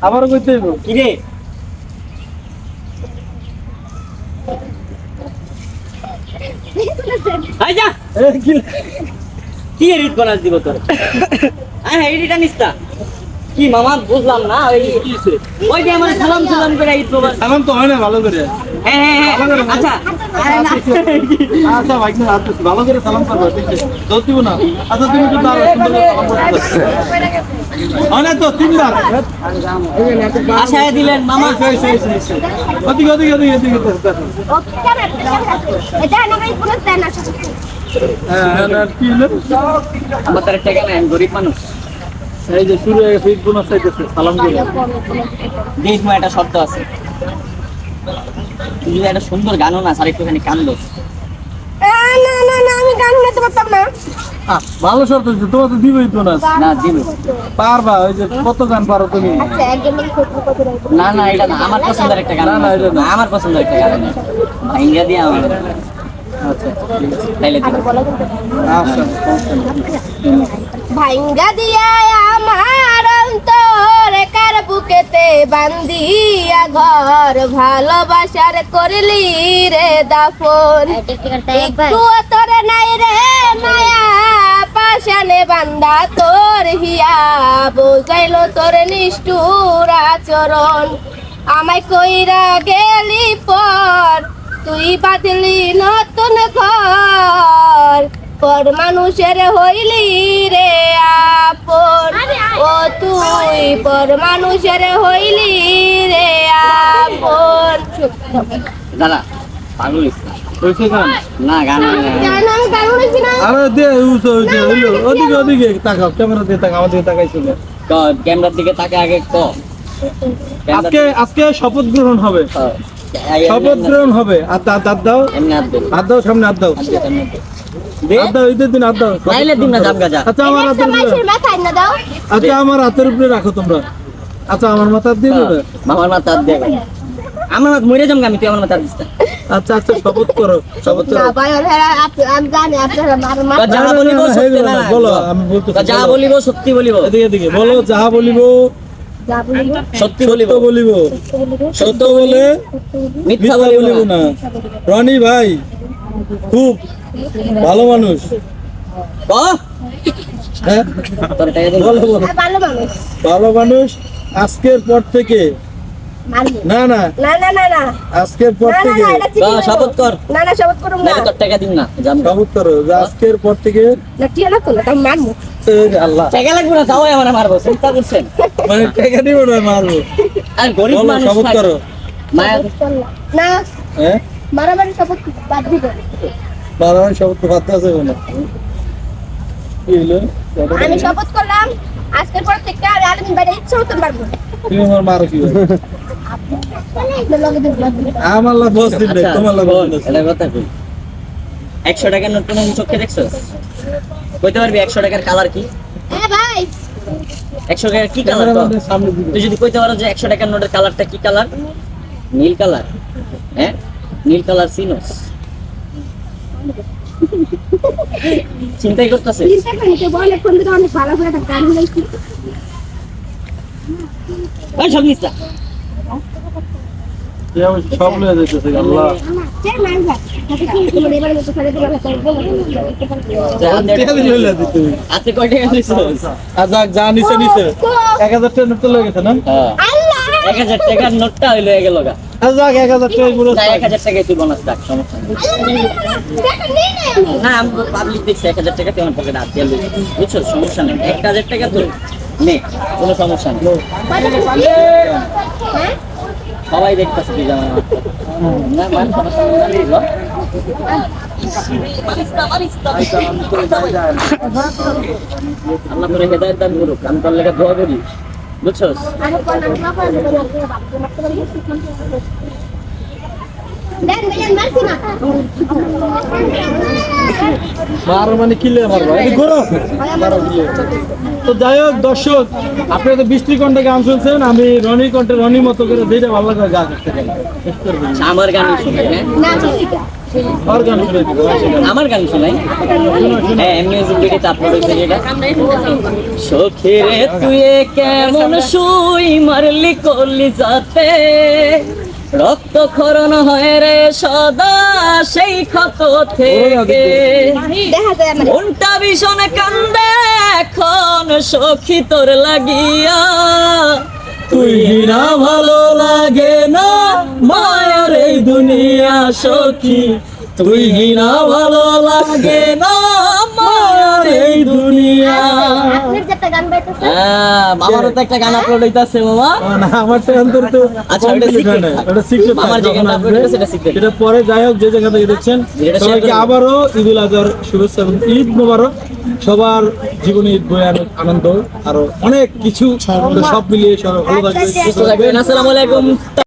আবার কইতে হইব কি রে আই যা কি এডিট বানাস দিব তোর আয় হ্যাঁ এডিট আনিসতা কি মামা বুঝলাম না ওই যে আমার সালাম সালাম করে ঈদ প্রবাস সালাম তো হয় না ভালো করে। হ্যাঁ হ্যাঁ আচ্ছা আচ্ছা ভাই ভালো করে সালাম করবো ঠিক আছে দোষ দিব না। আচ্ছা তুমি তো তার সুন্দর করে সালাম করতে না তো তিনবার আশায় দিলেন মামা ওদিকে ওদিকে ওদিকে ওদিকে হ্যাঁ কি হলো আমার তার টাকা নাই আমি গরিব মানুষ এই যে শুরু হয়ে গেছে ঈদ বোনাস চাইতেছে সালাম করে দেখ মা একটা শব্দ আছে তুই যদি একটা সুন্দর গানও না আর একটুখানি কান দোস আমি গান নিতে পারতাম না। ভালো শর্ত হচ্ছে তোমার তো দিবই তো না দিব পারবা ওই যে কত গান পারো তুমি না না এটা না আমার পছন্দের একটা গান না, এটা না। আমার পছন্দের একটা গান ভাইঙ্গা দিয়ে আমার আচ্ছা তাইলে দিব আচ্ছা ভাইঙ্গা দিয়া আমার অন্তর কার বুকেতে বান্দিয়া ঘর ভালোবাসার করলি রে দাফন একটু তোর নাই রে মায়া পাশানে বান্দা তোর হিয়া বুঝাইলো তোর নিষ্ঠুর আচরণ আমায় কইরা গেলি পর তুই বাঁধলি নতুন ঘর পর মানুষের হইলি রে আপন ও তুই পর মানুষের হইলি রে আপন দাদা পাগল হইছে গান না গান জানো আমি গান বলছি না আরে দে উসো হইছে হইলো ওদিকে ওদিকে তাকাও ক্যামেরা দিয়ে তাকাও আমাদের তাকাইছিল ক্যামেরার দিকে তাকে আগে ক আজকে আজকে শপথ গ্রহণ হবে শপথ গ্রহণ হবে আর দাঁত দাও এমনি হাত দে হাত দাও সামনে হাত দাও দে হাত দাও ঈদের দিন হাত দাও নাইলে দিন না জামগা যা আচ্ছা আমার হাতের উপরে মাছের মাথায় না দাও আচ্ছা আমার হাতের উপরে রাখো তোমরা আচ্ছা আমার মাথা দিয়ে দেবে মামার মাথা হাত দে আমার মাথা মরে যাম আমি তুই আমার মাথা দিস না আচ্ছা আচ্ছা শপথ করো শপথ করো না ভাই আমি জানি আপনারা মার যা বলিব সত্যি না বলো আমি বলতেছি যা বলিব সত্যি বলিব এদিকে এদিকে বলো যাহা বলিব যা বলিব সত্যি বলিব সত্য বলিব সত্য বলে মিথ্যা মিথ্যা বলিব বলিব না রনি ভাই খুব ভালো মানুষ ক হ্যাঁ তোর টাকা দে বলো বলো ভালো মানুষ ভালো মানুষ আজকের পর থেকে মারবো না না না না না না আজকের পর না, না, থেকে না, এটা চিনি না। শপথ কর না না শপথ করুম না নাইলে তোর টাকা দিন না জাম শপথ করো যে আজকের পর থেকে না টিয়া না করলে তাও মারবো এই আল্লাহ টাকা লাগবে না তাও আমার মারবো চিন্তা করছেন মানে টাকা দিব না মারবো আর গরিব বলো মানুষ শপথ করো মায়া না হ্যাঁ মারামারি শপথ বাদ দিব বারবার শপথ তো বাদ আছে না কি হলো আমি শপথ করলাম আজকের পর থেকে আর আলমিন বাইরে ইচ্ছা হতে পারবো তুমি আমার মারো কি লগে দিব আমার লাভ বস দিন আচ্ছা, তোমার লাভ বল, এটা কথা কই 100 টাকার নোট কোন চোখে দেখছস কইতে পারবি 100 টাকার কালার কি হ্যাঁ ভাই 100 টাকার কি কালার সামনে তুই যদি কইতে পারো যে 100 টাকার নোটের কালারটা কি কালার নীল কালার হ্যাঁ নীল কালার সিনোস চিন্তাই করতেছে চিন্তা করি তো বলে ফোন দিতে অনেক ভালো করে একটা গান গাইছি ওই সব নিস না সব লয়ে যাইতেছে আল্লাহ সে মারবা তাকে কি তোমার এবারে মতো করে দিবা হাতে কয় টাকা দিছো আজাক যা নিচে নিচে 1000 টাকা নোট লয়ে গেছে না আল্লাহ 1000 টাকার নোটটা হইলো গেল গা আজাক 1000 টাকা পুরো না 1000 টাকায় তুই বোনাস রাখ সমস্যা নেই টাকা নেই না আমি পাবলিক দেখছি 1000 টাকা তুই আমার পকেটে হাত দিয়ে লইছিস বুঝছো সমস্যা নেই 1000 টাকা তুই নে কোনো সমস্যা নেই হ্যাঁ সবাই দেখতেছে তুই জানা না মান সমস্যা নেই ল আল্লাহ তোরে হেদায়েত দান করুক আমি তোর লেগে দোয়া করি বুঝছস আমি কোন নাম না করে দেন দেন মারছি না মারো মানে কিলে মারবা এই গরো মারো কিলে তো যাই হোক দর্শক আপনারা তো বৃষ্টি কণ্ঠে গান শুনছেন আমি রনি কণ্ঠে রনির মতো করে যেটা ভালো লাগে গান করতে পারি আমার গান শোনাই হ্যাঁ না চিঠিটা আর গান শুনে দিব আমার গান শোনাই হ্যাঁ মিউজিক ভিডিওতে আপলোড হয়েছে যেটা সখী রে তুই কেমন শুই মারলি করলি যাতে রক্তক্ষরণ হয় রে সদা সেই ক্ষত থেকে দেখা যায় আমার মনটা ভীষণ কান্দে এখন সখী তোর লাগিয়া তুই না ভালো লাগে না মায়ের এই দুনিয়া সখী তুই না ভালো লাগে না মায়ের এই দুনিয়া আপনার যে একটা গান বাইতেছে আমারও তো একটা গান আপলোড হইতাছে মামা না আমার তো অন্তর তো আচ্ছা, ওটা secret না। ওটা সিক্রেট আমার যে গানটা upload করেছে, এটা secret। এটা পরে যাই হোক যে জায়গা থেকে দেখছেন এটা share সবাইকে করে আবারও ঈদুল আজহার শুভেচ্ছা এবং ঈদ মোবারক সবার জীবনে ঈদ বয়ে আনন্দ আরো অনেক কিছু সব মিলিয়ে সব ভালো থাকবে সুস্থ থাকবেন আসসালামু আলাইকুম